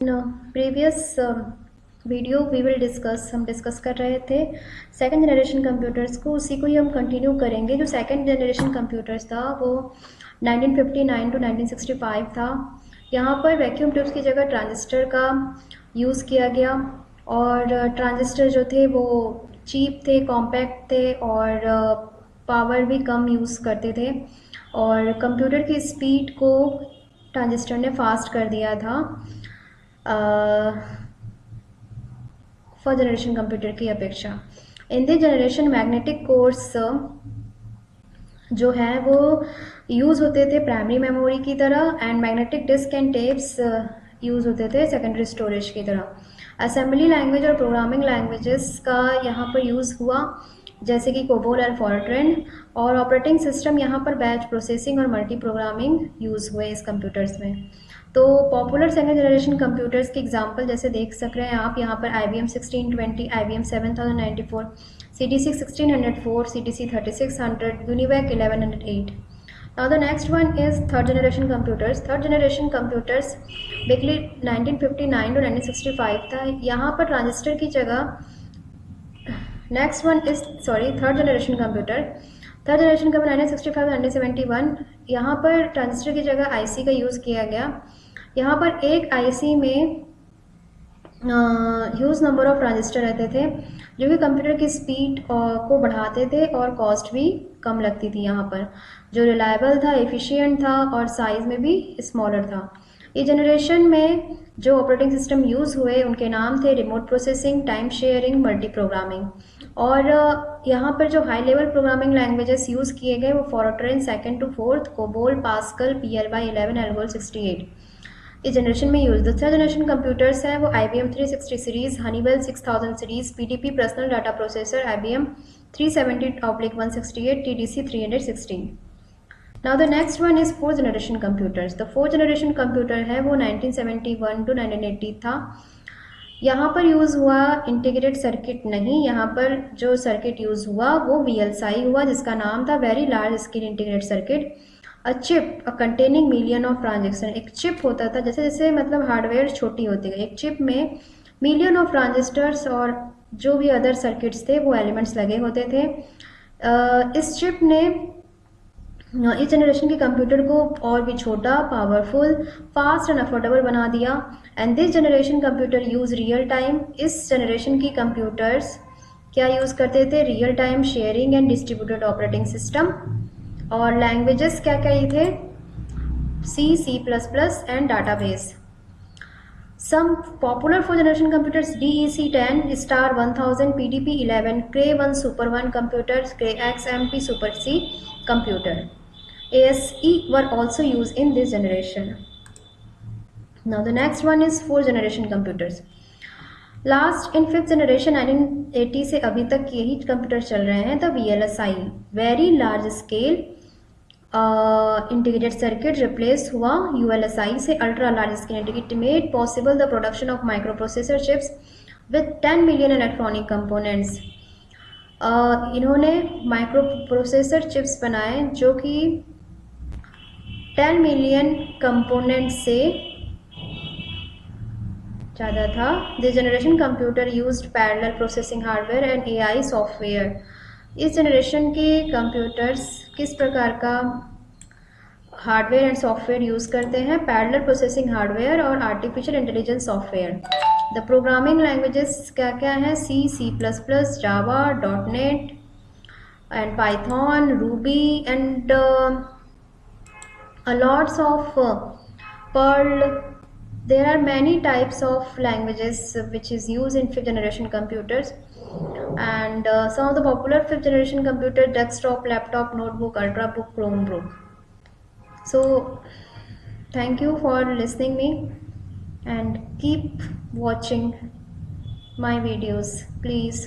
Previous video we will discuss हम discuss कर रहे थे सेकंड जनरेशन कंप्यूटर्स को, उसी को ही हम कंटिन्यू करेंगे। जो सेकंड जनरेशन कंप्यूटर्स था वो 1959 टू 1965 था। यहाँ पर वैक्यूम ट्यूब्स की जगह ट्रांजिस्टर का यूज़ किया गया और ट्रांजिस्टर जो थे वो चीप थे, कॉम्पैक्ट थे और पावर भी कम यूज़ करते थे और कंप्यूटर की स्पीड को ट्रांजिस्टर ने फास्ट कर दिया था फर्स्ट जनरेशन कंप्यूटर की अपेक्षा। In this generation magnetic course जो है वो यूज़ होते थे प्राइमरी मेमोरी की तरह and magnetic disk and tapes use होते थे सेकेंडरी स्टोरेज की तरह। असेंबली लैंग्वेज और प्रोग्रामिंग लैंग्वेजेस का यहाँ पर यूज़ हुआ, जैसे कि कोबोल और फॉरट्रेन, और ऑपरेटिंग सिस्टम यहाँ पर बैच प्रोसेसिंग और मल्टी प्रोग्रामिंग यूज़ हुए इस कंप्यूटर्स में। तो पॉपुलर सेकेंड जनरेशन कंप्यूटर्स की एग्जांपल जैसे देख सक रहे हैं आप यहाँ पर IBM 1620, IBM 7094, CTC 1604, CTC 3600, UNIVAC 1108. Now the next one is third generation computers. Third generation computers basically 1959 to 1965 था। यहाँ पर ट्रांजिस्टर की जगह next one is third generation computer. Third generation computer 1965 1971, यहाँ पर ट्रांजिस्टर की जगह IC का यूज़ किया गया। यहाँ पर एक IC में ह्यूज नंबर ऑफ ट्रांजिस्टर रहते थे जो कि कंप्यूटर की स्पीड को बढ़ाते थे और कॉस्ट भी कम लगती थी। यहाँ पर जो रिलायबल था, एफिशिएंट था और साइज में भी स्मॉलर था। इस जनरेशन में जो ऑपरेटिंग सिस्टम यूज़ हुए उनके नाम थे remote processing, time sharing, multi programming. और यहाँ पर जो high level programming languages use किए गए वो Fortran second to fourth, COBOL, Pascal, PL/11, ALGOL 68 इस जनरेशन में यूज। दूसरा जनरेशन कंप्यूटर्स है वो IBM 360 series, Honeywell 6000 series, PDP personal data processor, IBM 370/168, TDC 316। Now the next one is fourth generation computers. The fourth generation computer है वो 1971 to 1980 था। यहाँ पर यूज़ हुआ इंटीग्रेटेड सर्किट नहीं, यहाँ पर जो सर्किट यूज़ हुआ वो VLSI हुआ, जिसका नाम था very large scale integrated circuit. A chip containing million of transaction. एक चिप होता था, जैसे जैसे मतलब हार्डवेयर छोटी होती गई, एक चिप में मिलियन ऑफ ट्रांजिस्टर्स और जो भी अदर सर्किट्स थे वो एलिमेंट्स लगे होते थे। इस चिप ने इस जनरेशन के कंप्यूटर को और भी छोटा, पावरफुल, फास्ट एंड अफोर्डेबल बना दिया। And this generation computer use real time. इस जनरेशन की कंप्यूटर्स क्या यूज़ करते थे? Real time sharing and distributed operating system. और लैंग्वेजेस क्या क्या थे? C++ and database. Some popular fourth generation computers: DEC-10, Star 1000, PDP-11, Cray 1 Super 1 computers, Cray XMP Super C computer. ASE were also used in this generation. Now the next one is fourth generation computers. Last in fifth generation 1980 से अभी तक यही computer चल रहे हैं। The VLSI very large scale integrated circuit replace हुआ ULSI से ultra large scale integrated, made possible the production of micro processor chips with 10 million electronic components. इन्होंने माइक्रो प्रोसेसर चिप्स बनाए जो कि 10 मिलियन कंपोनेंट से ज़्यादा था। This generation computer used parallel processing hardware and AI software. इस generation के computers किस प्रकार का हार्डवेयर एंड सॉफ्टवेयर यूज़ करते हैं? पैरेलल प्रोसेसिंग हार्डवेयर और artificial intelligence software. The programming languages क्या क्या हैं? C++, Java, .NET and Python, Ruby and lots of Perl. There are many types of languages which is used in fifth generation computers, and some of the popular fifth generation computer: desktop, laptop, notebook, ultrabook, Chromebook. So thank you for listening me and keep watching my videos please.